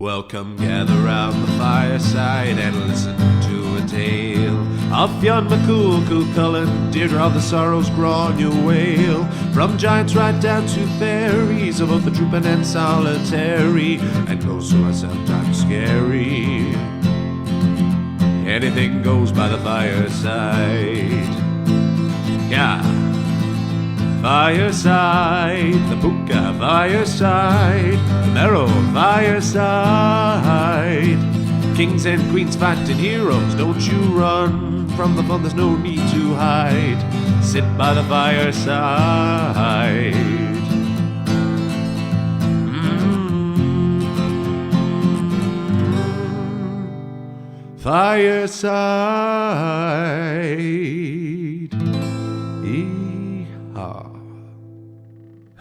Welcome, gather round the fireside and listen to a tale of Fionn McCool, Cuchulainn, Deirdre of the Sorrows, Granuaile. From giants right down to fairies, of both the drooping and solitary, and those who are sometimes scary. Anything goes by the fireside. Yeah. Fireside, the Puka Fireside, the Marrow Fireside. Kings and queens fighting heroes, don't you run from the fun, there's no need to hide. Sit by the fireside. Fireside.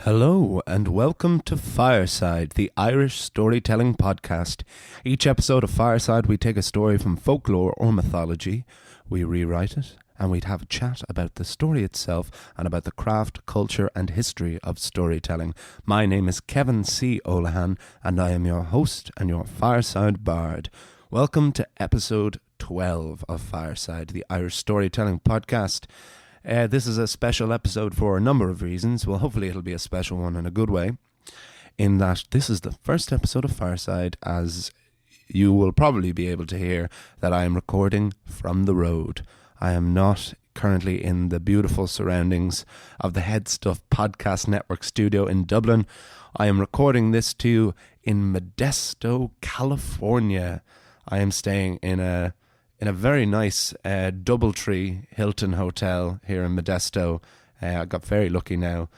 Hello and welcome to Fireside, the Irish storytelling podcast. Each episode of Fireside we take a story from folklore or mythology, we rewrite it, and we'd have a chat about the story itself and about the craft, culture and history of storytelling. My name is Kevin C. Olahan and I am your host and your Fireside Bard. Welcome to episode 12 of Fireside, the Irish storytelling podcast. This is a special episode for a number of reasons. Well, hopefully it'll be a special one in a good way, in that this is the first episode of Fireside, as you will probably be able to hear, that I am recording from the road. I am not currently in the beautiful surroundings of the Head Stuff Podcast Network studio in Dublin. I am recording this to you in Modesto, California. I am staying in a very nice Doubletree Hilton Hotel here in Modesto. I got very lucky now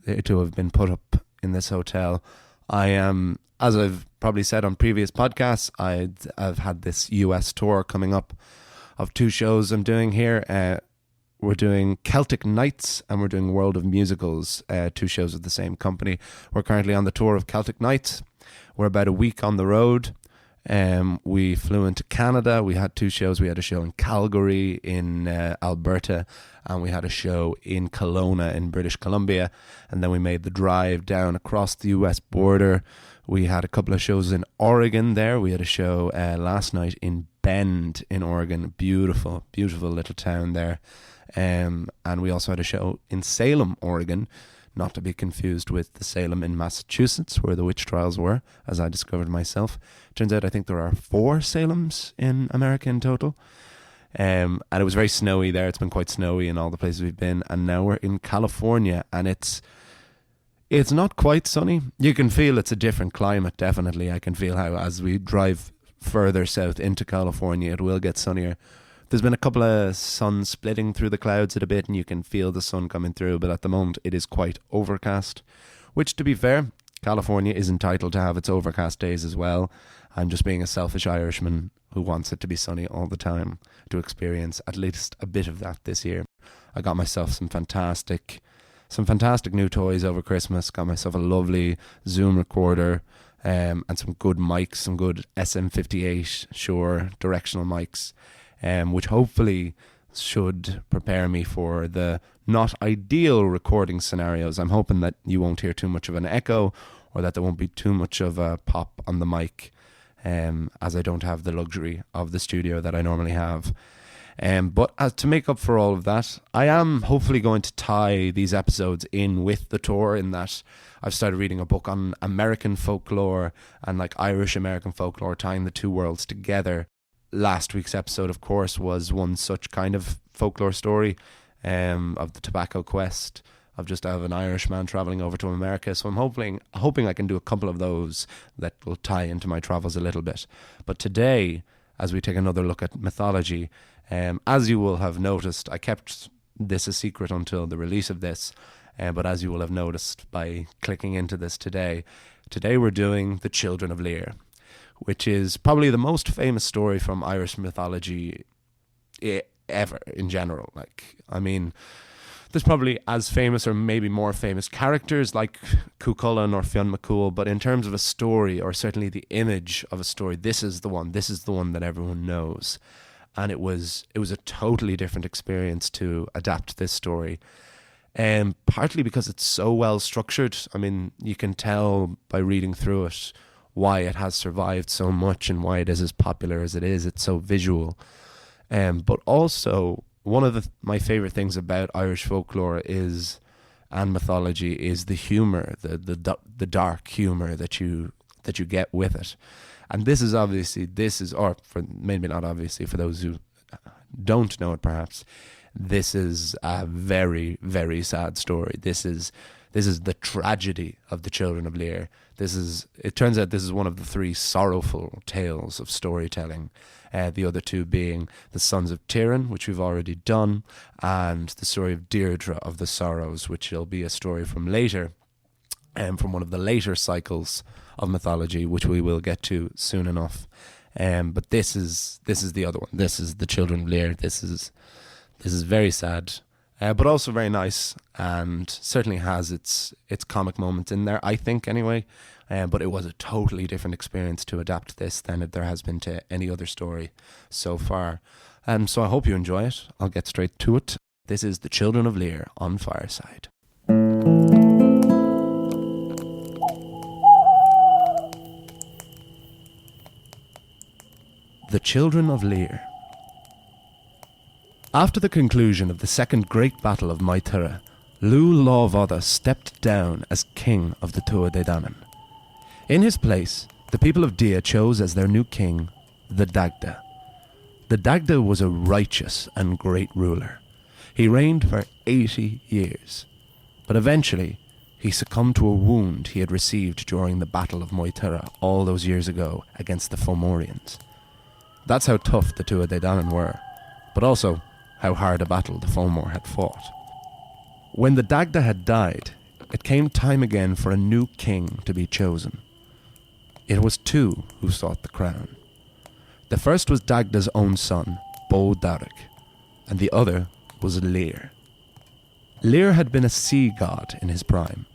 to have been put up in this hotel. I am, as I've probably said on previous podcasts, I've had this US tour coming up of two shows I'm doing here. We're doing Celtic Nights and we're doing World of Musicals, two shows of the same company. We're currently on the tour of Celtic Nights. We're about a week on the road. We flew into Canada. We had two shows. We had a show in Calgary in Alberta, and we had a show in Kelowna in British Columbia, and then we made the drive down across the US border. We had a couple of shows in Oregon there. We had a show last night in Bend in Oregon, beautiful little town there, and we also had a show in Salem, Oregon, not to be confused with the Salem in Massachusetts, where the witch trials were, as I discovered myself. Turns out I think there are 4 Salems in America in total. And it was very snowy there. It's been quite snowy in all the places we've been. And now we're in California, and it's not quite sunny. You can feel it's a different climate, definitely. I can feel how as we drive further south into California, it will get sunnier. There's been a couple of sun splitting through the clouds a bit and you can feel the sun coming through, but at the moment it is quite overcast, which, to be fair, California is entitled to have its overcast days as well. I'm just being a selfish Irishman who wants it to be sunny all the time, to experience at least a bit of that this year. I got myself some fantastic new toys over Christmas, got myself a lovely Zoom recorder, and some good mics, some good SM58 Shure directional mics, which hopefully should prepare me for the not ideal recording scenarios. I'm hoping that you won't hear too much of an echo or that there won't be too much of a pop on the mic, as I don't have the luxury of the studio that I normally have. But to make up for all of that, I am hopefully going to tie these episodes in with the tour, in that I've started reading a book on American folklore and like Irish American folklore, tying the two worlds together. Last week's episode, of course, was one such kind of folklore story, of the tobacco quest, of an Irishman travelling over to America. So I'm hoping I can do a couple of those that will tie into my travels a little bit. But today, as we take another look at mythology, as you will have noticed, I kept this a secret until the release of this, but as you will have noticed by clicking into this today we're doing the Children of Lir, which is probably the most famous story from Irish mythology ever in general. There's probably as famous or maybe more famous characters like Cuchulainn or Fionn McCool, but in terms of a story, or certainly the image of a story, this is the one that everyone knows. And it was a totally different experience to adapt this story. Partly because it's so well structured. I mean, you can tell by reading through it why it has survived so much and why it is as popular as it is. It's so visual. But also, one of my favorite things about Irish folklore and mythology is the humor, the dark humor that you get with it. And maybe not obviously, for those who don't know it perhaps, this is a very, very sad story. This is the tragedy of the Children of Lir. It turns out this is one of the three sorrowful tales of storytelling. The other two being the Sons of Tyrone, which we've already done, and the story of Deirdre of the Sorrows, which will be a story from later, from one of the later cycles of mythology, which we will get to soon enough. But this is the other one. This is the Children of Lir. This is very sad, but also very nice, and certainly has its comic moments in there, I think, anyway. But it was a totally different experience to adapt this than there has been to any other story so far. So I hope you enjoy it. I'll get straight to it. This is The Children of Lir on Fireside. The Children of Lir. After the conclusion of the second great battle of Moytura, Lugh Lawmhotha stepped down as king of the Tuatha Dé Danann. In his place, the people of Dia chose as their new king the Dagda. The Dagda was a righteous and great ruler. He reigned for 80 years, but eventually he succumbed to a wound he had received during the Battle of Moytura all those years ago against the Fomorians. That's how tough the Tuatha Dé Danann were, but also how hard a battle the Fomor had fought. When the Dagda had died, it came time again for a new king to be chosen. It was two who sought the crown. The first was Dagda's own son, Bo Darg, and the other was Lir. Lir had been a sea god in his prime,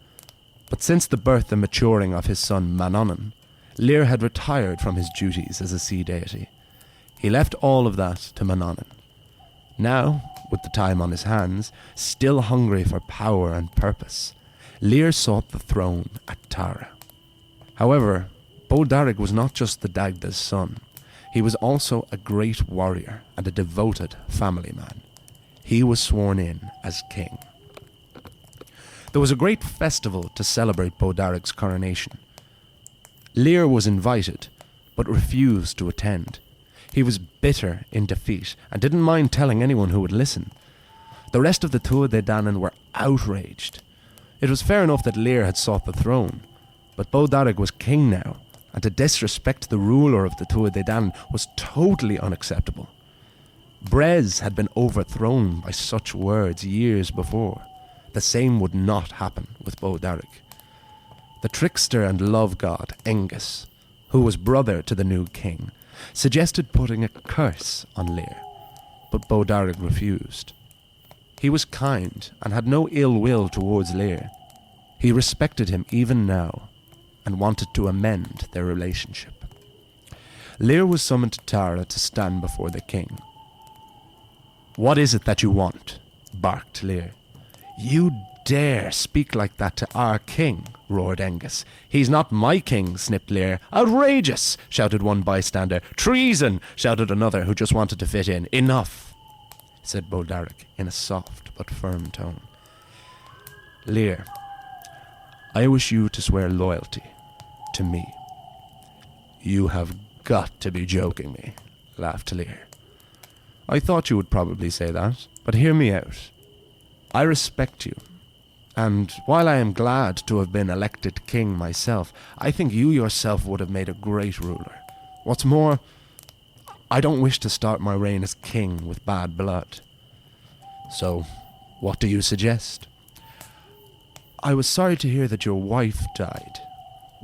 but since the birth and maturing of his son Manannán, Lir had retired from his duties as a sea deity. He left all of that to Manannán. Now, with the time on his hands, still hungry for power and purpose, Lir sought the throne at Tara. However, Bo Darg was not just the Dagda's son. He was also a great warrior and a devoted family man. He was sworn in as king. There was a great festival to celebrate Bo Darg's coronation. Lir was invited, but refused to attend. He was bitter in defeat and didn't mind telling anyone who would listen. The rest of the Tuatha Dé Danann were outraged. It was fair enough that Lir had sought the throne, but Bo Darg was king now, and to disrespect the ruler of the Tuatha Dé Danann was totally unacceptable. Brez had been overthrown by such words years before. The same would not happen with Bo Darg. The trickster and love god Engus, who was brother to the new king, suggested putting a curse on Lir, but Bo Darg refused. He was kind and had no ill will towards Lir. He respected him even now and wanted to amend their relationship. Lir was summoned to Tara to stand before the king. "What is it that you want?" barked Lir. "You dare speak like that to our king," roared Engus. "He's not my king," snipped Lir. "Outrageous," shouted one bystander. "Treason," shouted another who just wanted to fit in. "Enough," said Bo Darg in a soft but firm tone. "Lir, I wish you to swear loyalty to me." "You have got to be joking me," laughed Lir. "I thought you would probably say that, but hear me out. I respect you, and while I am glad to have been elected king myself, I think you yourself would have made a great ruler. What's more, I don't wish to start my reign as king with bad blood. So, what do you suggest?" "I was sorry to hear that your wife died.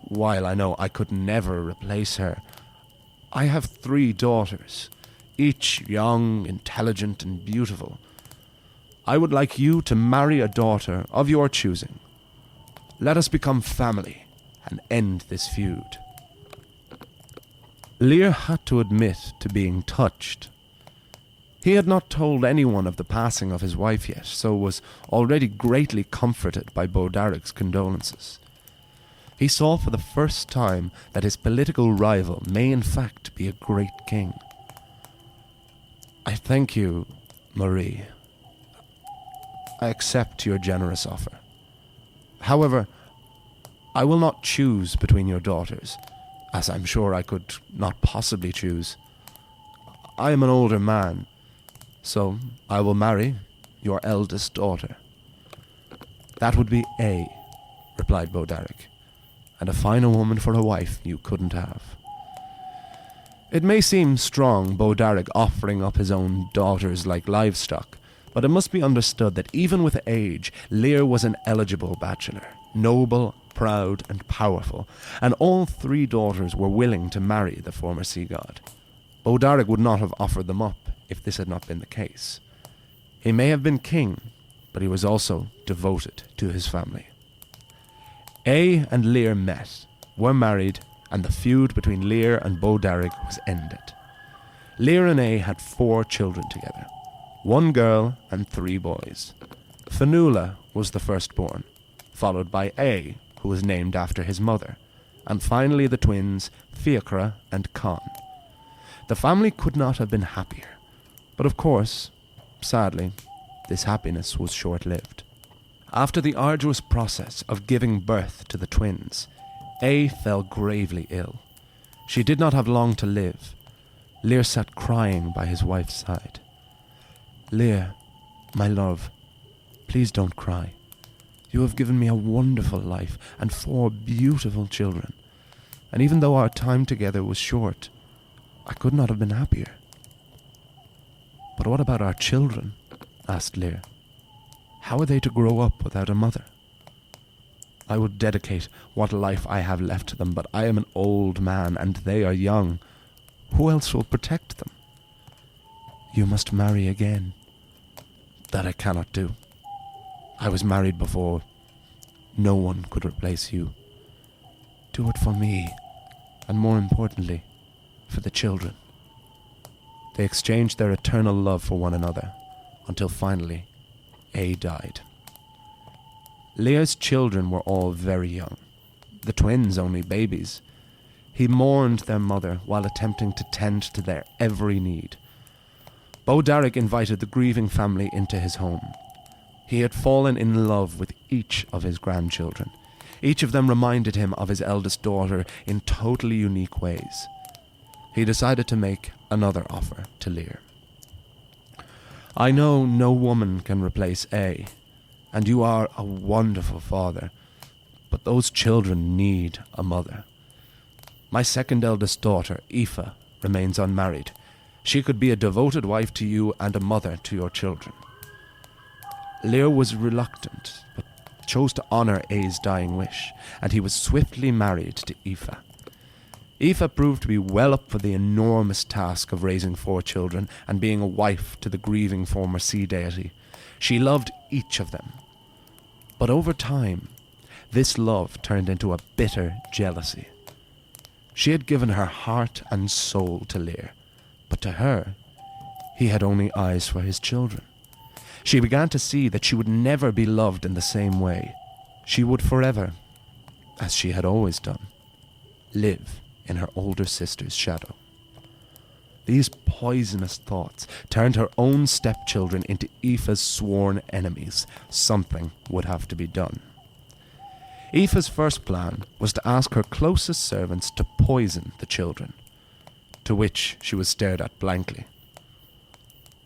While I know I could never replace her, I have 3 daughters, each young, intelligent, and beautiful. I would like you to marry a daughter of your choosing. Let us become family and end this feud." Lir had to admit to being touched. He had not told anyone of the passing of his wife yet, so was already greatly comforted by Bo Darg's condolences. He saw for the first time that his political rival may in fact be a great king. "I thank you, Marie. I accept your generous offer. However, I will not choose between your daughters, as I'm sure I could not possibly choose. I am an older man, so I will marry your eldest daughter." "That would be A," replied Bodaric, "and a finer woman for a wife you couldn't have." It may seem strong, Bodaric offering up his own daughters like livestock, but it must be understood that even with age, Lir was an eligible bachelor, noble, proud, and powerful, and all 3 daughters were willing to marry the former sea god. Bodaric would not have offered them up if this had not been the case. He may have been king, but he was also devoted to his family. A and Lir met, were married, and the feud between Lir and Bodaric was ended. Lir and A had 4 children together, 1 girl and 3 boys. Fionnuala was the firstborn, followed by A, who was named after his mother, and finally the twins Fiachra and Con. The family could not have been happier, but of course, sadly, this happiness was short-lived. After the arduous process of giving birth to the twins, A fell gravely ill. She did not have long to live. Lir sat crying by his wife's side. "Lir, my love, please don't cry. You have given me a wonderful life and 4 beautiful children. And even though our time together was short, I could not have been happier." "But what about our children?" asked Lir. "How are they to grow up without a mother?" "I would dedicate what life I have left to them, but I am an old man and they are young. Who else will protect them?" "You must marry again." "That I cannot do. I was married before. No one could replace you. Do it for me, and more importantly, for the children." They exchanged their eternal love for one another, until finally, A died. Lir's children were all very young, the twins only babies. He mourned their mother while attempting to tend to their every need. Bodaric invited the grieving family into his home. He had fallen in love with each of his grandchildren. Each of them reminded him of his eldest daughter in totally unique ways. He decided to make another offer to Lir. "I know no woman can replace A, and you are a wonderful father, but those children need a mother. My second eldest daughter, Aoife, remains unmarried. She could be a devoted wife to you and a mother to your children." Lir was reluctant, but chose to honor A's dying wish, and he was swiftly married to Aoife. Aoife proved to be well up for the enormous task of raising 4 children and being a wife to the grieving former sea deity. She loved each of them. But over time, this love turned into a bitter jealousy. She had given her heart and soul to Lir, but to her, he had only eyes for his children. She began to see that she would never be loved in the same way. She would forever, as she had always done, live in her older sister's shadow. These poisonous thoughts turned her own stepchildren into Aoife's sworn enemies. Something would have to be done. Aoife's first plan was to ask her closest servants to poison the children, to which she was stared at blankly.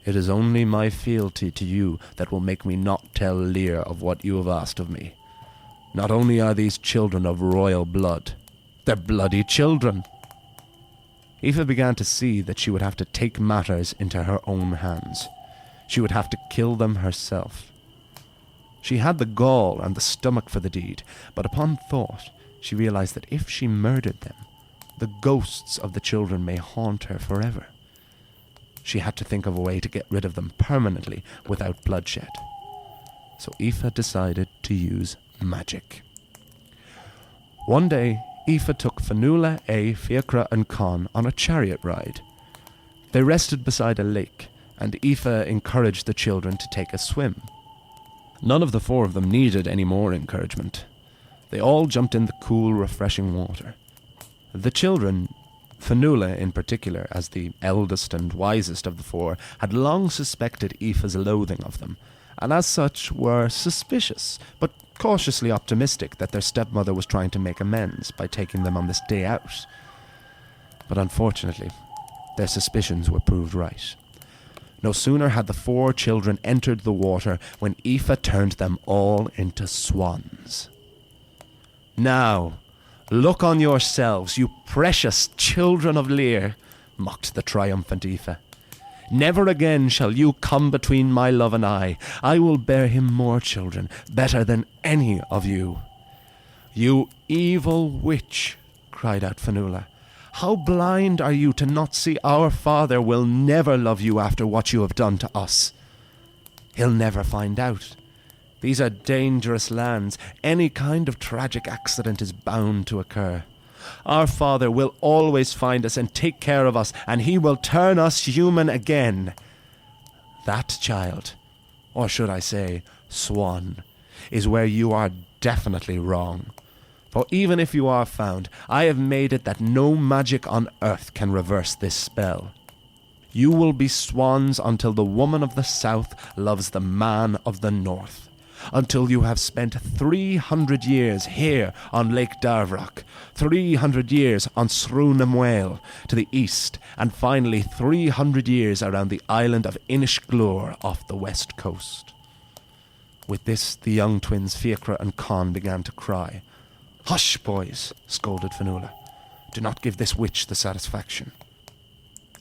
"It is only my fealty to you that will make me not tell Lir of what you have asked of me. Not only are these children of royal blood, they're bloody children." Aoife began to see that she would have to take matters into her own hands. She would have to kill them herself. She had the gall and the stomach for the deed, but upon thought, she realized that if she murdered them, the ghosts of the children may haunt her forever. She had to think of a way to get rid of them permanently without bloodshed. So Aoife decided to use magic. One day, Aoife took Fionnuala, A, Fiachra and Con on a chariot ride. They rested beside a lake, and Aoife encouraged the children to take a swim. None of the 4 of them needed any more encouragement. They all jumped in the cool, refreshing water. The children, Fionnuala in particular, as the eldest and wisest of the four, had long suspected Aoife's loathing of them, and as such were suspicious, but cautiously optimistic that their stepmother was trying to make amends by taking them on this day out. But unfortunately, their suspicions were proved right. No sooner had the four children entered the water when Aoife turned them all into swans. "Now, look on yourselves, you precious children of Lir," mocked the triumphant Aoife. "Never again shall you come between my love and I. I will bear him more children, better than any of you." "You evil witch," cried out Fionnuala. "How blind are you to not see our father will never love you after what you have done to us?" "He'll never find out. These are dangerous lands. Any kind of tragic accident is bound to occur. Our father will always find us and take care of us, and he will turn us human again. That child, or should I say, swan, is where you are definitely wrong. For even if you are found, I have made it that no magic on earth can reverse this spell. You will be swans until the woman of the south loves the man of the north. Until you have spent 300 years here on Lake Darvrock, 300 years on Srúnamhail to the east, and finally 300 years around the island of Inishglor off the west coast." With this, the young twins Fiacre and Con began to cry. "Hush, boys," scolded Fionnuala. "Do not give this witch the satisfaction."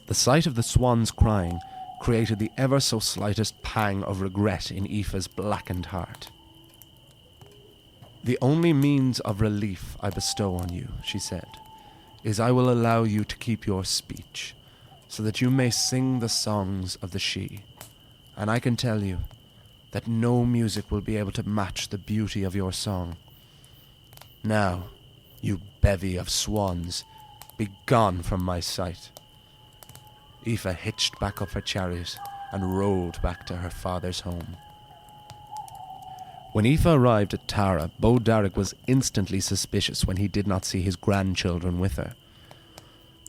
The sight of the swans crying created the ever so slightest pang of regret in Aoife's blackened heart. "The only means of relief I bestow on you," she said, "is I will allow you to keep your speech, so that you may sing the songs of the Sidhe. And I can tell you that no music will be able to match the beauty of your song. Now, you bevy of swans, be gone from my sight." Aoife hitched back up her chariot and rode back to her father's home. When Aoife arrived at Tara, Bodarg was instantly suspicious when he did not see his grandchildren with her.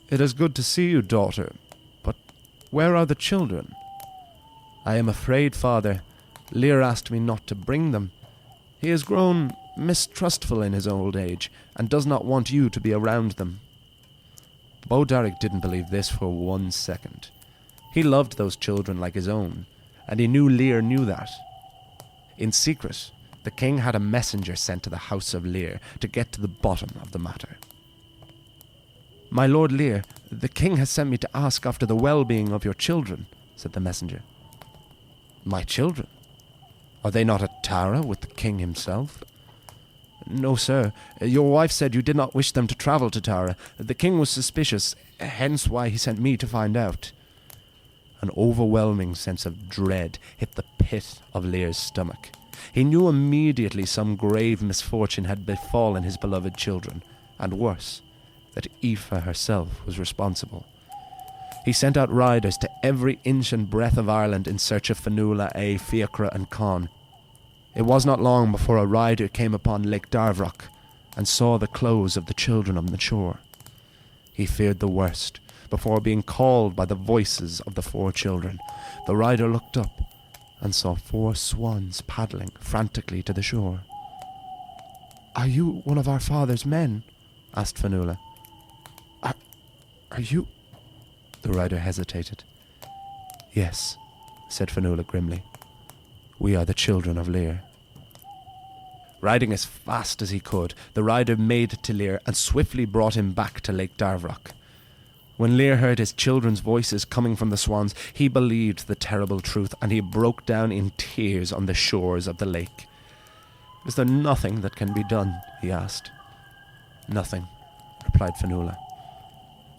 "It is good to see you, daughter, but where are the children?" "I am afraid, father, Lir asked me not to bring them. He has grown mistrustful in his old age and does not want you to be around them." Bodarg didn't believe this for 1 second. He loved those children like his own, and he knew Lir knew that. In secret, the king had a messenger sent to the house of Lir to get to the bottom of the matter. "My lord Lir, the king has sent me to ask after the well-being of your children," said the messenger. "My children? Are they not at Tara with the king himself?" "No, sir. Your wife said you did not wish them to travel to Tara. The king was suspicious, hence why he sent me to find out." An overwhelming sense of dread hit the pit of Lir's stomach. He knew immediately some grave misfortune had befallen his beloved children, and worse, that Aoife herself was responsible. He sent out riders to every inch and breadth of Ireland in search of Fionnuala, Fiacre and Con. It was not long before a rider came upon Lake Darvrock and saw the clothes of the children on the shore. He feared the worst. Before being called by the voices of the four children, the rider looked up and saw 4 swans paddling frantically to the shore. "Are you one of our father's men?" asked Fionnuala. Are you... The rider hesitated. "Yes," said Fionnuala grimly. "We are the children of Lir." Riding as fast as he could, the rider made to Lir and swiftly brought him back to Lake Darvrock. When Lir heard his children's voices coming from the swans, he believed the terrible truth, and he broke down in tears on the shores of the lake. "Is there nothing that can be done?" he asked. "Nothing," replied Fionnuala.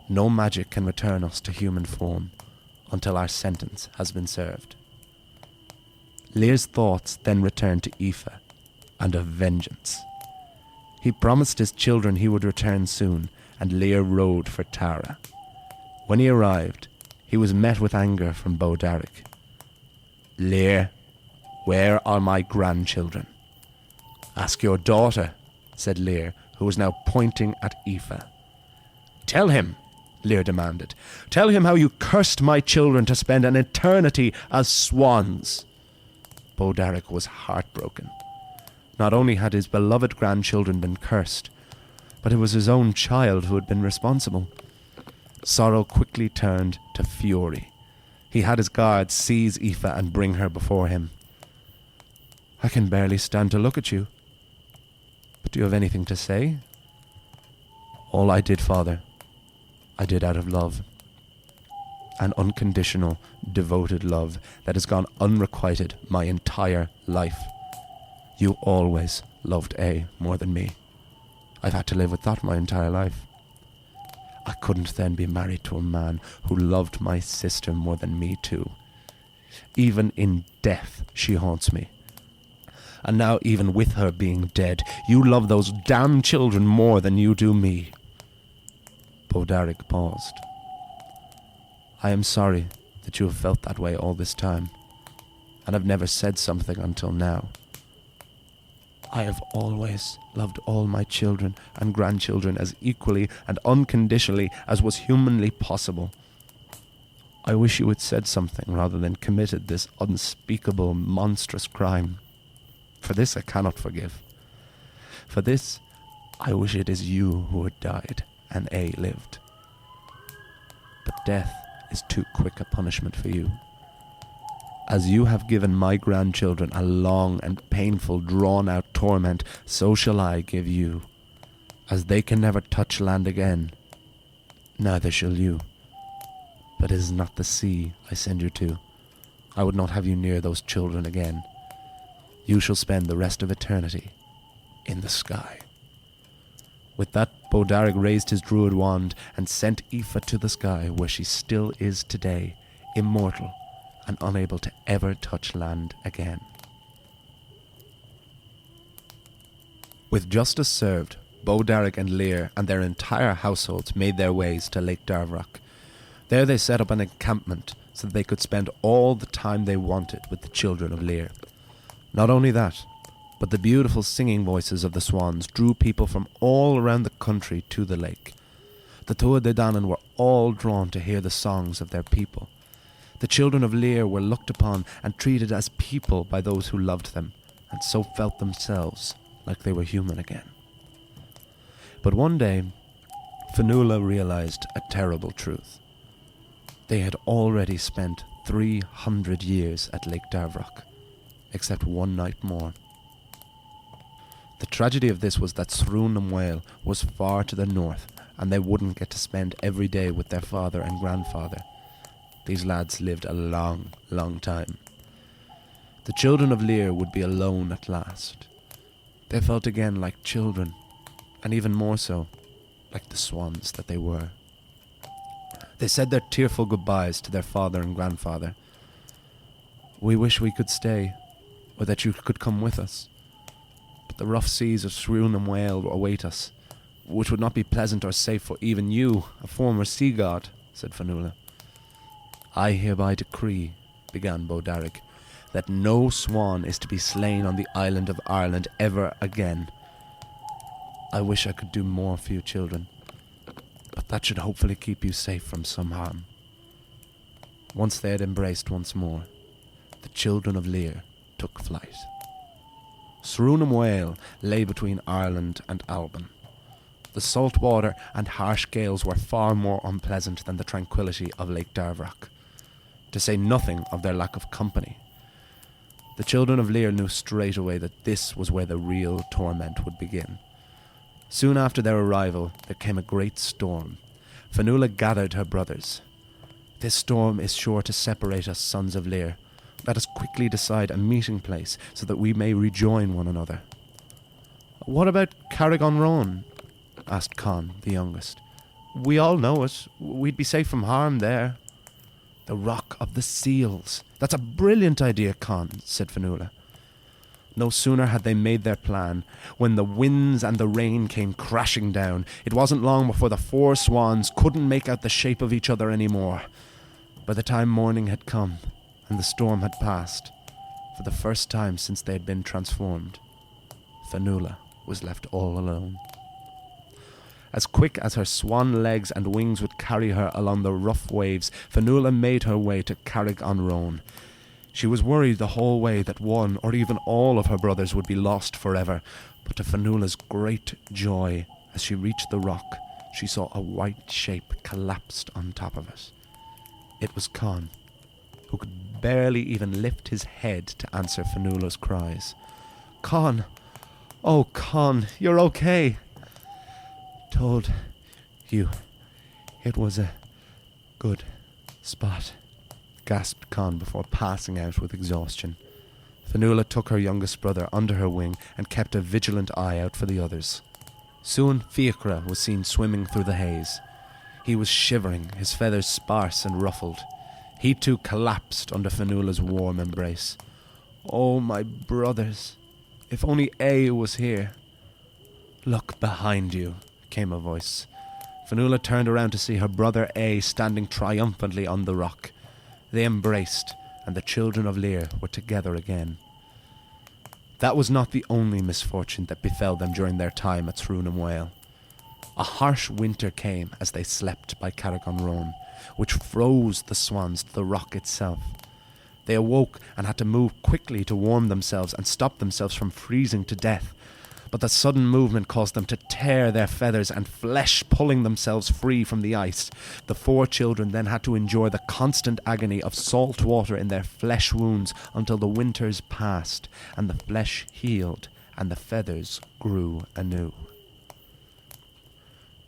"No magic can return us to human form until our sentence has been served." Lir's thoughts then returned to Aoife and of vengeance. He promised his children he would return soon, and Lir rode for Tara. When he arrived, he was met with anger from Bodarg. "Lir, where are my grandchildren?" "Ask your daughter," said Lir, who was now pointing at Aoife. "Tell him," Lir demanded. "Tell him how you cursed my children to spend an eternity as swans." Bodaric was heartbroken. Not only had his beloved grandchildren been cursed, but it was his own child who had been responsible. Sorrow quickly turned to fury. He had his guards seize Aoife and bring her before him. "I can barely stand to look at you. But do you have anything to say?" "All I did, Father, I did out of love. An unconditional, devoted love that has gone unrequited my entire life. You always loved A more than me. I've had to live with that my entire life. I couldn't then be married to a man who loved my sister more than me too. Even in death, she haunts me. And now, even with her being dead, you love those damn children more than you do me." Bodaric paused. "I am sorry that you have felt that way all this time, and have never said something until now. I have always loved all my children and grandchildren as equally and unconditionally as was humanly possible. I wish you had said something rather than committed this unspeakable, monstrous crime. For this I cannot forgive. For this, I wish it is you who had died and A lived. But death is too quick a punishment for you. As you have given my grandchildren a long and painful, drawn-out torment, so shall I give you. As they can never touch land again, neither shall you. But it is not the sea I send you to. I would not have you near those children again. You shall spend the rest of eternity in the sky." With that, Bodaric raised his druid wand and sent Aoife to the sky, where she still is today, immortal and unable to ever touch land again. With justice served, Bodaric and Lir and their entire households made their ways to Lake Darvrock. There they set up an encampment so that they could spend all the time they wanted with the Children of Lir. Not only that, but the beautiful singing voices of the swans drew people from all around the country to the lake. The Tuatha De Danann were all drawn to hear the songs of their people. The Children of Lir were looked upon and treated as people by those who loved them, and so felt themselves like they were human again. But one day, Fionnuala realized a terrible truth. They had already spent 300 years at Lake Darvrock, except one night more. The tragedy of this was that Srúnamhail was far to the north, and they wouldn't get to spend every day with their father and grandfather. These lads lived a long, long time. The Children of Lir would be alone at last. They felt again like children, and even more so, like the swans that they were. They said their tearful goodbyes to their father and grandfather. "We wish we could stay, or that you could come with us. But the rough seas of Srúnamhail await us, which would not be pleasant or safe for even you, a former sea god," said Fionnuala. "I hereby decree," began Bodaric, "that no swan is to be slain on the island of Ireland ever again. I wish I could do more for you children, but that should hopefully keep you safe from some harm." Once they had embraced once more, the Children of Lir took flight. Srúnamhail lay between Ireland and Alban. The salt water and harsh gales were far more unpleasant than the tranquillity of Lake Darvrock, to say nothing of their lack of company. The Children of Lir knew straight away that this was where the real torment would begin. Soon after their arrival, there came a great storm. Fionnuala gathered her brothers. "This storm is sure to separate us, sons of Lir. Let us quickly decide a meeting place so that we may rejoin one another." "What about Carrigon Roan?" asked Con, the youngest. "We all know it. We'd be safe from harm there." "The Rock of the Seals. That's a brilliant idea, Con," said Fionnuala. No sooner had they made their plan when the winds and the rain came crashing down. It wasn't long before the four swans couldn't make out the shape of each other anymore. By the time morning had come and the storm had passed, for the first time since they had been transformed, Fionnuala was left all alone. As quick as her swan legs and wings would carry her along the rough waves, Fionnuala made her way to Carrick-on-Roan. She was worried the whole way that one or even all of her brothers would be lost forever, but to Fionnuala's great joy, as she reached the rock, she saw a white shape collapsed on top of it. It was Con, who could barely even lift his head to answer Fionnuala's cries. "Con! Oh, Con, you're okay!" "Told you it was a good spot," gasped Con before passing out with exhaustion. Fionnuala took her youngest brother under her wing and kept a vigilant eye out for the others. Soon Fiachra was seen swimming through the haze. He was shivering, his feathers sparse and ruffled. He too collapsed under Fionnuala's warm embrace. "Oh, my brothers, if only A was here." "Look behind you," came a voice. Fionnuala turned around to see her brother A standing triumphantly on the rock. They embraced, and the Children of Lir were together again. That was not the only misfortune that befell them during their time at Srúnamhail. A harsh winter came as they slept by Carrick-on-Roan, which froze the swans to the rock itself. They awoke and had to move quickly to warm themselves and stop themselves from freezing to death. But the sudden movement caused them to tear their feathers and flesh, pulling themselves free from the ice. The 4 children then had to endure the constant agony of salt water in their flesh wounds until the winters passed and the flesh healed and the feathers grew anew.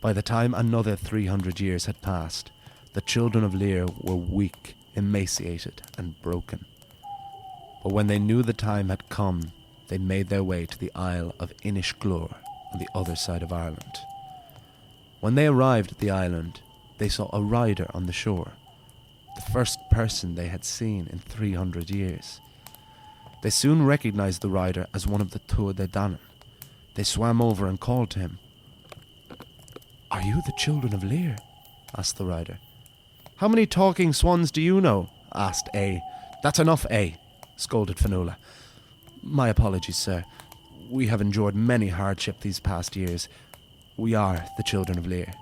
By the time another 300 years had passed, the Children of Lir were weak, emaciated and broken. But when they knew the time had come, they made their way to the Isle of Inishglor on the other side of Ireland. When they arrived at the island, they saw a rider on the shore, the first person they had seen in 300 years. They soon recognized the rider as one of the Tuatha De Danann. They swam over and called to him. "Are you the Children of Lir?" asked the rider. "How many talking swans do you know?" asked A. "That's enough, A," scolded Fionnuala. "My apologies, sir. We have endured many hardship these past years. We are the Children of Lir.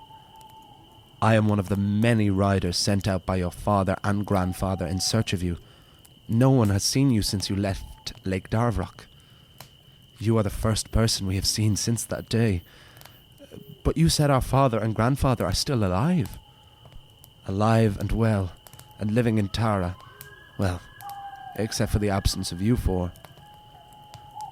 I am one of the many riders sent out by your father and grandfather in search of you. No one has seen you since you left Lake Darvrock. You are the first person we have seen since that day. But you said our father and grandfather are still alive." "Alive and well, and living in Tara. Well, except for the absence of you 4.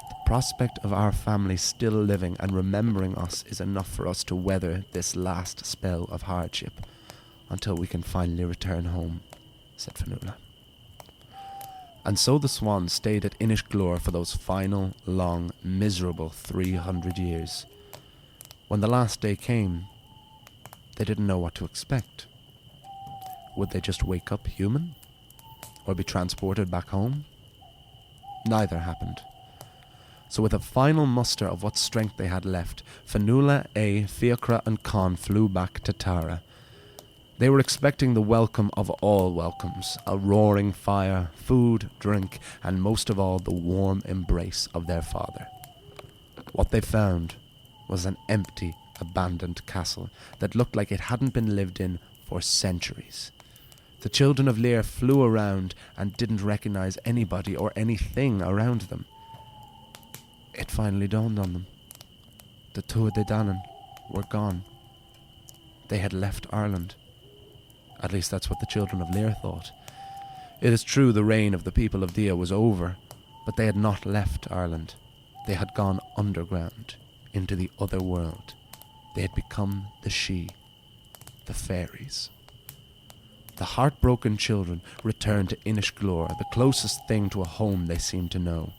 The prospect of our family still living and remembering us is enough for us to weather this last spell of hardship until we can finally return home," said Fionnuala. And so the swans stayed at Inishglor for those final, long, miserable 300 years. When the last day came, they didn't know what to expect. Would they just wake up human? Or be transported back home? Neither happened. So with a final muster of what strength they had left, Fionnuala, A, Fiachra and Con flew back to Tara. They were expecting the welcome of all welcomes, a roaring fire, food, drink, and most of all the warm embrace of their father. What they found was an empty, abandoned castle that looked like it hadn't been lived in for centuries. The Children of Lir flew around and didn't recognize anybody or anything around them. It finally dawned on them. The Tuatha De Danann were gone. They had left Ireland. At least that's what the Children of Lir thought. It is true the reign of the people of Dia was over, but they had not left Ireland. They had gone underground, into the other world. They had become the Sidhe, the fairies. The heartbroken children returned to Inishglor, the closest thing to a home they seemed to know.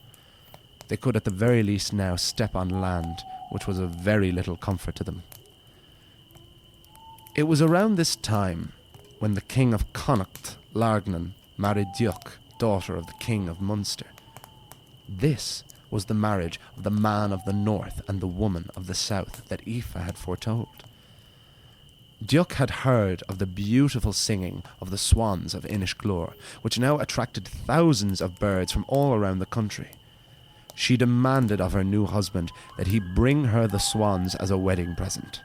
They could at the very least now step on land, which was of very little comfort to them. It was around this time when the king of Connacht, Largnan, married Duch, daughter of the king of Munster. This was the marriage of the man of the north and the woman of the south that Aoife had foretold. Duch had heard of the beautiful singing of the swans of Inishglor, which now attracted thousands of birds from all around the country. She demanded of her new husband that he bring her the swans as a wedding present.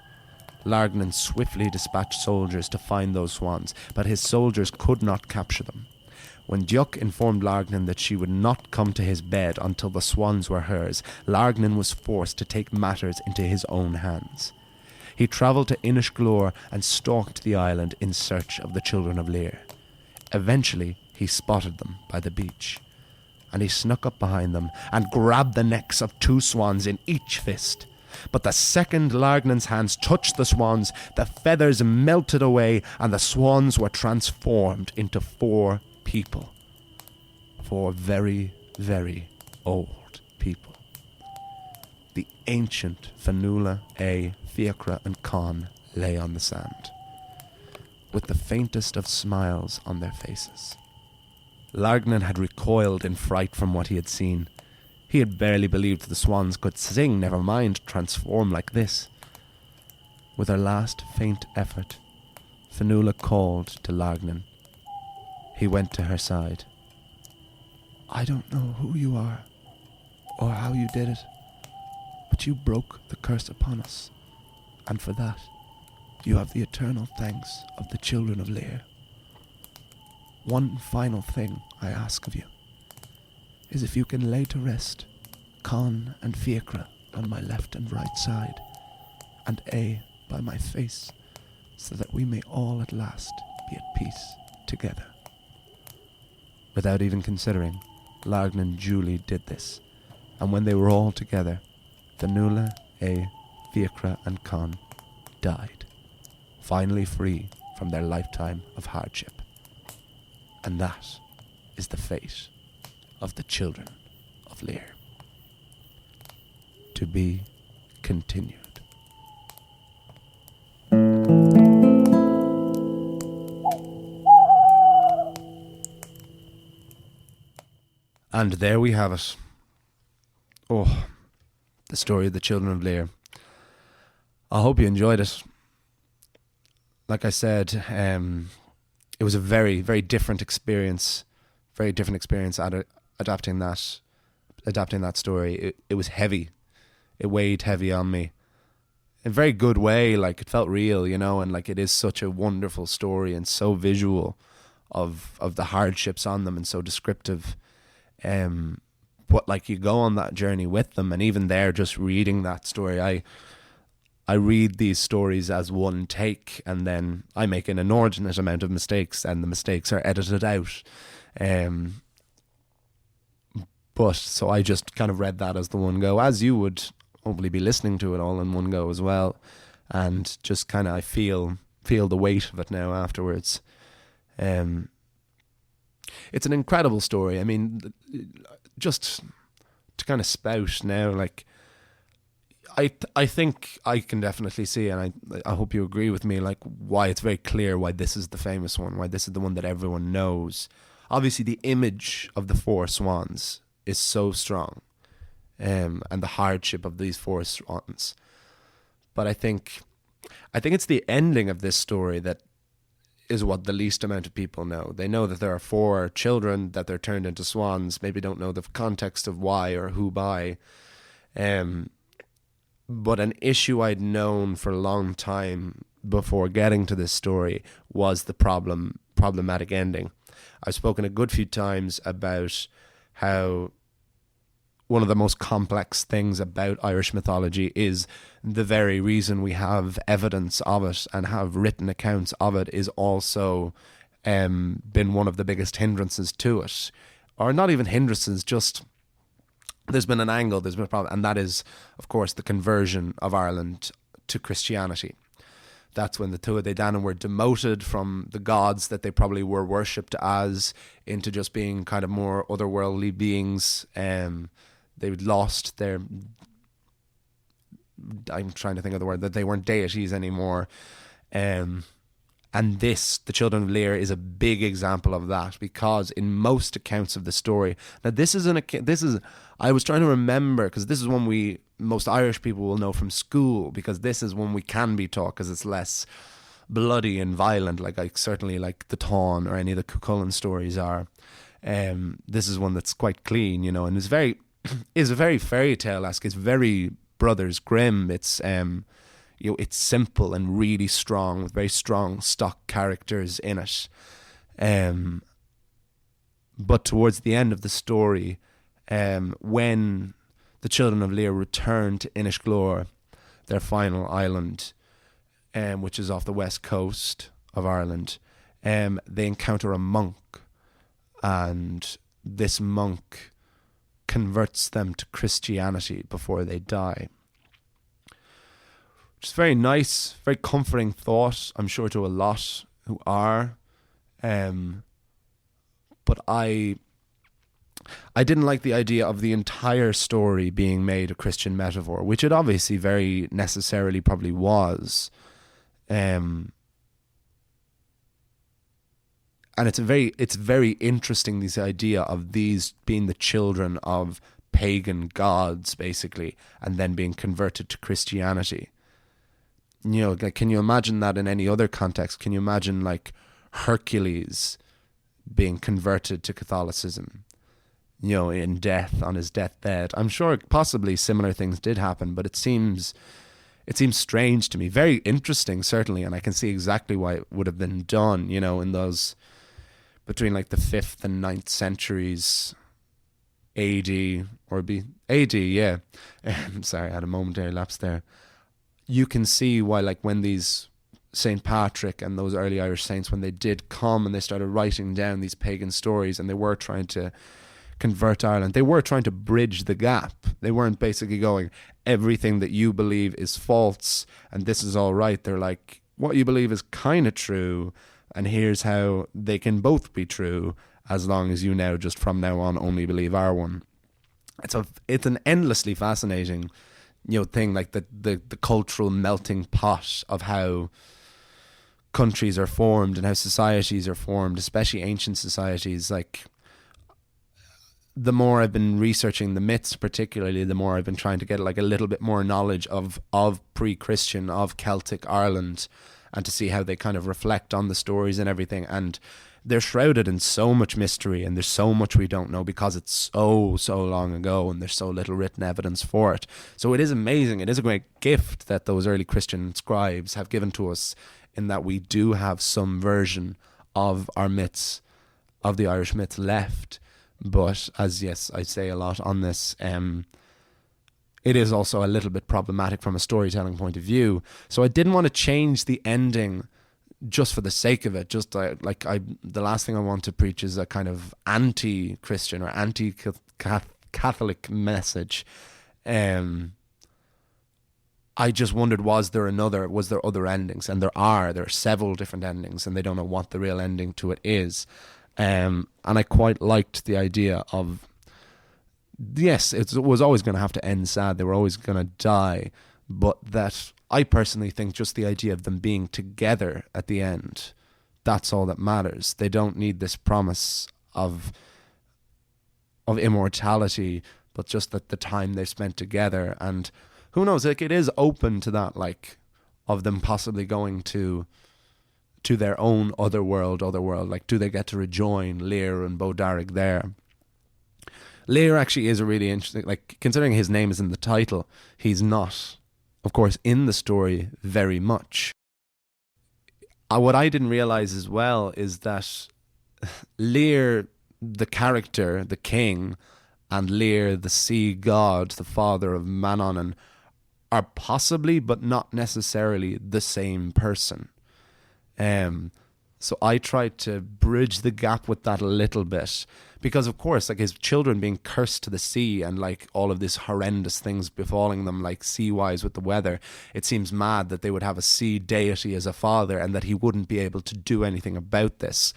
Largnan swiftly dispatched soldiers to find those swans, but his soldiers could not capture them. When Djuk informed Largnan that she would not come to his bed until the swans were hers, Largnan was forced to take matters into his own hands. He travelled to Inishglor and stalked the island in search of the Children of Lir. Eventually, he spotted them by the beach, and he snuck up behind them and grabbed the necks of 2 swans in each fist. But the second Largnan's hands touched the swans, the feathers melted away, and the swans were transformed into 4 people. 4 very, very old people. The ancient Fionnuala, Fiachra and Con lay on the sand, with the faintest of smiles on their faces. Largnan had recoiled in fright from what he had seen. He had barely believed the swans could sing, never mind transform like this. With her last faint effort, Fionnuala called to Largnan. He went to her side. "I don't know who you are, or how you did it, but you broke the curse upon us, and for that, you have the eternal thanks of the Children of Lir. One final thing I ask of you is if you can lay to rest Con and Fiachra on my left and right side, and by my face, so that we may all at last be at peace together." Without even considering, Largnan duly did this, and when they were all together, Fionnuala, Fiachra and Con died, finally free from their lifetime of hardship. And that is the fate of the Children of Lir. To be continued. And there we have it. Oh, the story of the Children of Lir. I hope you enjoyed it. Like I said, it was a very, very different experience. Adapting that story. It was heavy. It weighed heavy on me. In a very good way, like it felt real, and like it is such a wonderful story and so visual of the hardships on them and so descriptive. But like you go on that journey with them, and even there, just reading that story, I read these stories as one take, and then I make an inordinate amount of mistakes, and the mistakes are edited out. But so I just kind of read that as the one go, as you would hopefully be listening to it all in one go as well, and just kind of I feel the weight of it now afterwards. It's an incredible story. I mean, just to kind of spout now, like I think I can definitely see, and I hope you agree with me, like why it's very clear why this is the famous one, why this is the one that everyone knows. Obviously, the image of the 4 swans is so strong, and the hardship of these 4 swans. But I think it's the ending of this story that is what the least amount of people know. They know that there are 4 children, that they're turned into swans, maybe don't know the context of why or who by. But an issue I'd known for a long time before getting to this story was the problematic ending. I've spoken a good few times about how one of the most complex things about Irish mythology is the very reason we have evidence of it and have written accounts of it is also been one of the biggest hindrances to it. Or not even hindrances, just there's been an angle, there's been a problem, and that is, of course, the conversion of Ireland to Christianity. That's when the Tuatha Dé Danann were demoted from the gods that they probably were worshipped as into just being kind of more otherworldly beings. They lost their, I'm trying to think of the word, that they weren't deities anymore. And this, the Children of Lir, is a big example of that, because in most accounts of the story, now I was trying to remember, because this is one most Irish people will know from school, because this is one we can be taught, because it's less bloody and violent, like certainly like the Tawn or any of the Cuchulainn stories are. This is one that's quite clean, and it's very, is very fairy tale-esque. It's very Brothers Grimm. It's it's simple and really strong, with very strong stock characters in it. But towards the end of the story, when the Children of Lir return to Inishglor, their final island, which is off the west coast of Ireland, they encounter a monk, and this monk converts them to Christianity before they die. Which is very nice, very comforting thought, I'm sure, to a lot who are. But I didn't like the idea of the entire story being made a Christian metaphor, which it obviously very necessarily probably was. And it's very interesting, this idea of these being the children of pagan gods, basically, and then being converted to Christianity. Like, can you imagine that in any other context? Can you imagine, like, Hercules being converted to Catholicism, in death, on his deathbed? I'm sure possibly similar things did happen, but it seems strange to me. Very interesting, certainly, and I can see exactly why it would have been done, in those, between like the 5th and 9th centuries AD, or AD, yeah. Sorry, I had a momentary lapse there. You can see why, like, when these St. Patrick and those early Irish saints, when they did come and they started writing down these pagan stories, and they were trying to convert Ireland, they were trying to bridge the gap. They weren't basically going, everything that you believe is false and this is all right. They're like, what you believe is kind of true, and here's how they can both be true, as long as you now, just from now on, only believe our one. It's an endlessly fascinating thing, like the cultural melting pot of how countries are formed and how societies are formed, especially ancient societies. Like, the more I've been researching the myths, particularly, the more I've been trying to get like a little bit more knowledge of pre-Christian, of Celtic Ireland, and to see how they kind of reflect on the stories and everything. And they're shrouded in so much mystery, and there's so much we don't know because it's so long ago, and there's so little written evidence for it. So it is amazing. It is a great gift that those early Christian scribes have given to us, in that we do have some version of our myths, of the Irish myths, left. But as, yes, I say a lot on this, it is also a little bit problematic from a storytelling point of view. So I didn't want to change the ending just for the sake of it. The last thing I want to preach is a kind of anti-Christian or anti-Catholic message. I just wondered, was there other endings? And there are several different endings, and they don't know what the real ending to it is. And I quite liked the idea of, yes, it was always going to have to end sad. They were always going to die. But that, I personally think, just the idea of them being together at the end, that's all that matters. They don't need this promise of immortality, but just that the time they spent together. And who knows, like, it is open to that, like, of them possibly going to their own other world. Like, do they get to rejoin Lir and Bodarg there? Lir actually is a really interesting, like, considering his name is in the title, he's not, of course, in the story very much. What I didn't realize as well is that Lir, the character, the king, and Lir, the sea god, the father of Manannan, are possibly, but not necessarily, the same person. So I tried to bridge the gap with that a little bit, because of course, like, his children being cursed to the sea and like all of these horrendous things befalling them, like sea-wise with the weather, it seems mad that they would have a sea deity as a father and that he wouldn't be able to do anything about this.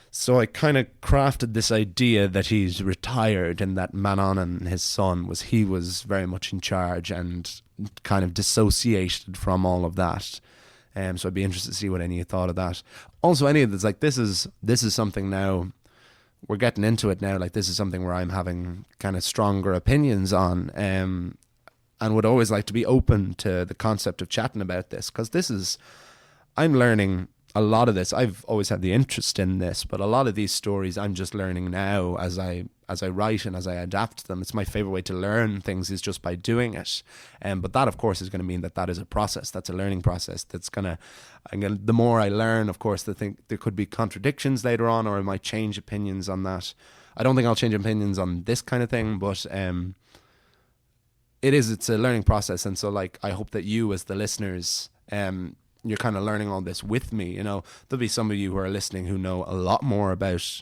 So I kind of crafted this idea that he's retired and that Manannan, his son, was very much in charge and kind of dissociated from all of that. So I'd be interested to see what any of you thought of that. Also, any of this, like, this is something now, we're getting into it now, like, this is something where I'm having kind of stronger opinions on, and would always like to be open to the concept of chatting about this, because I'm learning a lot of this, I've always had the interest in this, but a lot of these stories I'm just learning now as I write and as I adapt them. It's my favorite way to learn things is just by doing it. But that, of course, is going to mean that is a process. That's a learning process. The more I learn, of course, there could be contradictions later on, or I might change opinions on that. I don't think I'll change opinions on this kind of thing, but it's a learning process. And so, like, I hope that you, as the listeners, you're kind of learning all this with me. You know, there'll be some of you who are listening who know a lot more about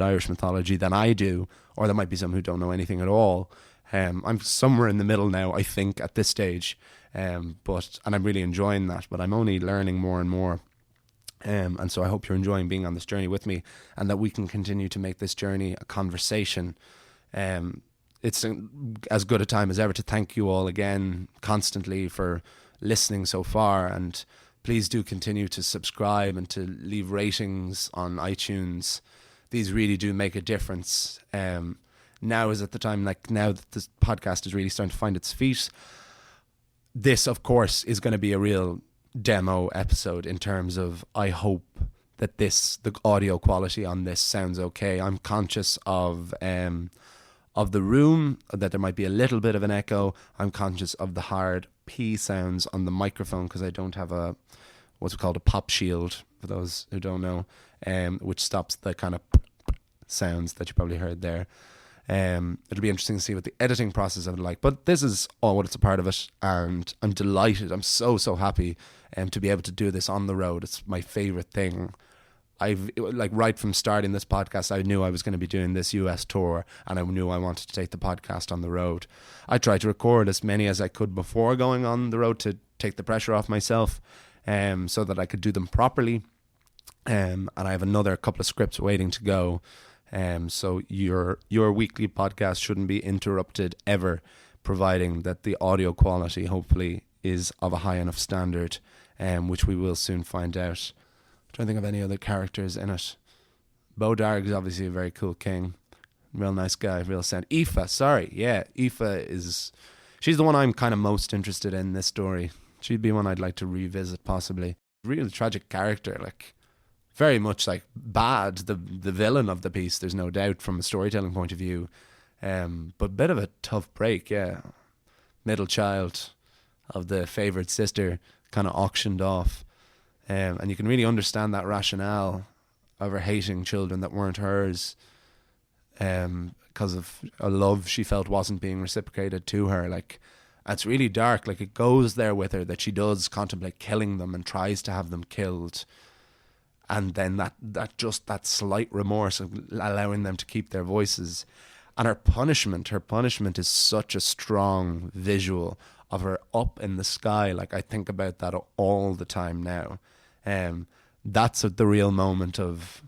Irish mythology than I do, or there might be some who don't know anything at all. I'm somewhere in the middle now, I think, at this stage, and I'm really enjoying that. But I'm only learning more and more, and so I hope you're enjoying being on this journey with me, and that we can continue to make this journey a conversation. It's as good a time as ever to thank you all again constantly for listening so far, and please do continue to subscribe and to leave ratings on iTunes. These really do make a difference. Now is at the time, like now that this podcast is really starting to find its feet, this of course is going to be a real demo episode in terms of, I hope that the audio quality on this sounds okay. I'm conscious of the room, that there might be a little bit of an echo. I'm conscious of the hard P sounds on the microphone because I don't have what's called a pop shield, for those who don't know, which stops the kind of sounds that you probably heard there. It'll be interesting to see what the editing process is like, but this is all what it's a part of it, and I'm delighted. I'm so happy to be able to do this on the road. It's my favorite thing. Right from starting this podcast, I knew I was going to be doing this US tour, and I knew I wanted to take the podcast on the road. I tried to record as many as I could before going on the road to take the pressure off myself, so that I could do them properly. And I have another couple of scripts waiting to go. So your weekly podcast shouldn't be interrupted ever, providing that the audio quality hopefully is of a high enough standard, which we will soon find out. I'm trying to think of any other characters in it. Bo Darg is obviously a very cool king. Real nice guy, real sound. Aoife, she's the one I'm kind of most interested in this story. She'd be one I'd like to revisit possibly. Real tragic character, like very much like bad, the villain of the piece, there's no doubt from a storytelling point of view. But bit of a tough break, yeah. Middle child of the favoured sister, kind of auctioned off. And you can really understand that rationale of her hating children that weren't hers, because of a love she felt wasn't being reciprocated to her. Like, it's really dark. Like, it goes there with her that she does contemplate killing them and tries to have them killed, and then that slight remorse of allowing them to keep their voices, and her punishment is such a strong visual of her up in the sky. Like, I think about that all the time now. That's the real moment of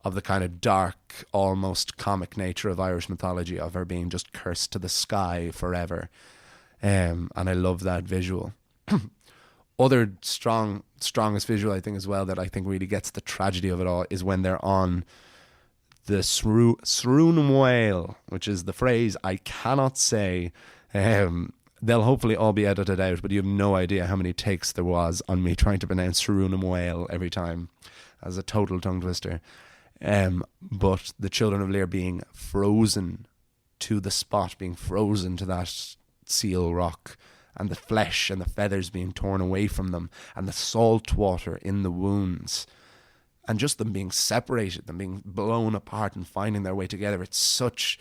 the kind of dark, almost comic nature of Irish mythology, of her being just cursed to the sky forever. And I love that visual. Other strongest visual, I think, as well, that I think really gets the tragedy of it all, is when they're on the Srún Whale, which is the phrase I cannot say. They'll hopefully all be edited out, but you have no idea how many takes there was on me trying to pronounce Srún Whale every time, as a total tongue twister. But the Children of Lir being frozen to the spot, being frozen to that seal rock, and the flesh and the feathers being torn away from them, and the salt water in the wounds, and just them being separated, them being blown apart and finding their way together. It's such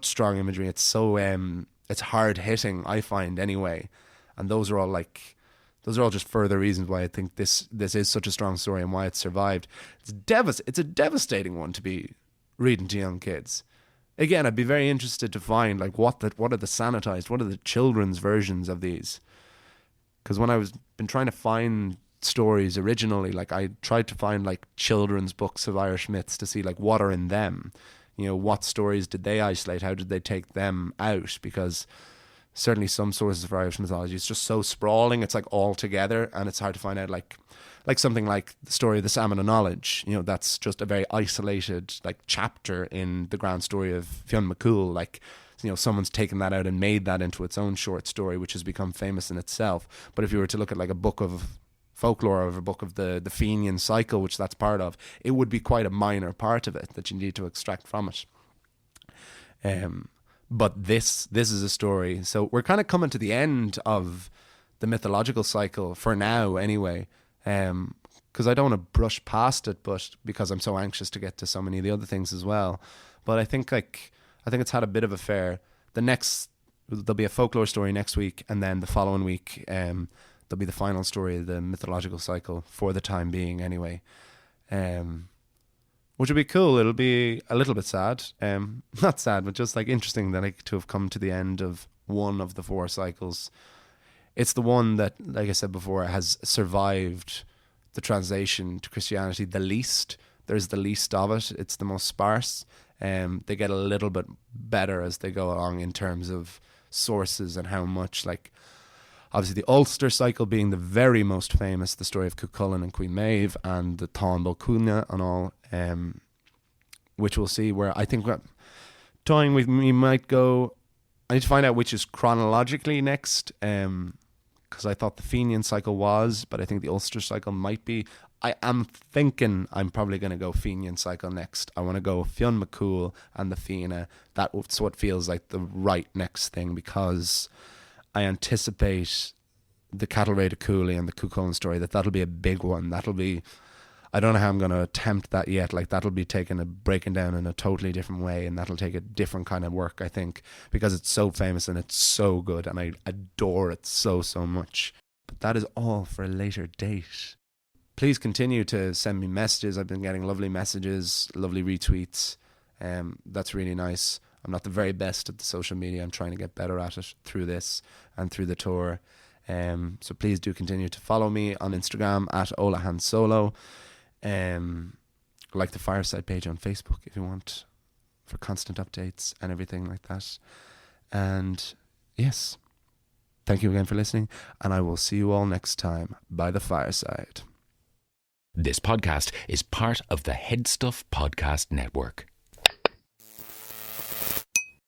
strong imagery. It's so it's hard hitting, I find, anyway. And those are all just further reasons why I think this is such a strong story and why it's survived. It's a devastating one to be reading to young kids. Again, I'd be very interested to find, like, what are the sanitized, what are the children's versions of these? Because when I was been trying to find stories originally, like, I tried to find like children's books of Irish myths to see like what are in them. You know, what stories did they isolate? How did they take them out? Because certainly some sources of Irish mythology, it's just so sprawling. It's like all together, and it's hard to find out. Like something like the story of the Salmon of Knowledge. You know, that's just a very isolated like chapter in the grand story of Fionn McCool. Like, you know, someone's taken that out and made that into its own short story, which has become famous in itself. But if you were to look at like a book of folklore of a book of the Fenian cycle, which that's part of, it would be quite a minor part of it that you need to extract from it. But this is a story. So we're kind of coming to the end of the mythological cycle for now, anyway. Because I don't want to brush past it, but because I'm so anxious to get to so many of the other things as well. But I think it's had a bit of a fare. There'll be a folklore story next week, and then the following week, there'll be the final story of the mythological cycle for the time being, anyway. Which will be cool. It'll be a little bit sad. Not sad, but just like interesting that to have come to the end of one of the 4 cycles. It's the one that, like I said before, has survived the translation to Christianity the least. There's the least of it. It's the most sparse. They get a little bit better as they go along in terms of sources and how much, like, obviously the Ulster cycle being the very most famous, the story of Cuchulainn and Queen Maeve, and the Táin Bó Cúailnge and all, which we'll see. Where I think we might go. I need to find out which is chronologically next, because I thought the Fenian cycle was, but I think the Ulster cycle might be. I am thinking I'm probably going to go Fenian cycle next. I want to go Fionn McCool and the Fianna. That's what feels like the right next thing, because I anticipate the Cattle Raid of Cooley and the Cuchulainn story, that'll be a big one. That'll be, I don't know how I'm going to attempt that yet. Like, that'll be breaking down in a totally different way, and that'll take a different kind of work, I think, because it's so famous and it's so good, and I adore it so much. But that is all for a later date. Please continue to send me messages. I've been getting lovely messages, lovely retweets. That's really nice. I'm not the very best at the social media. I'm trying to get better at it through this and through the tour. So please do continue to follow me on Instagram at OlaHanSolo. Like the Fireside page on Facebook if you want, for constant updates and everything like that. And yes, thank you again for listening, and I will see you all next time by the Fireside. This podcast is part of the Headstuff Podcast Network.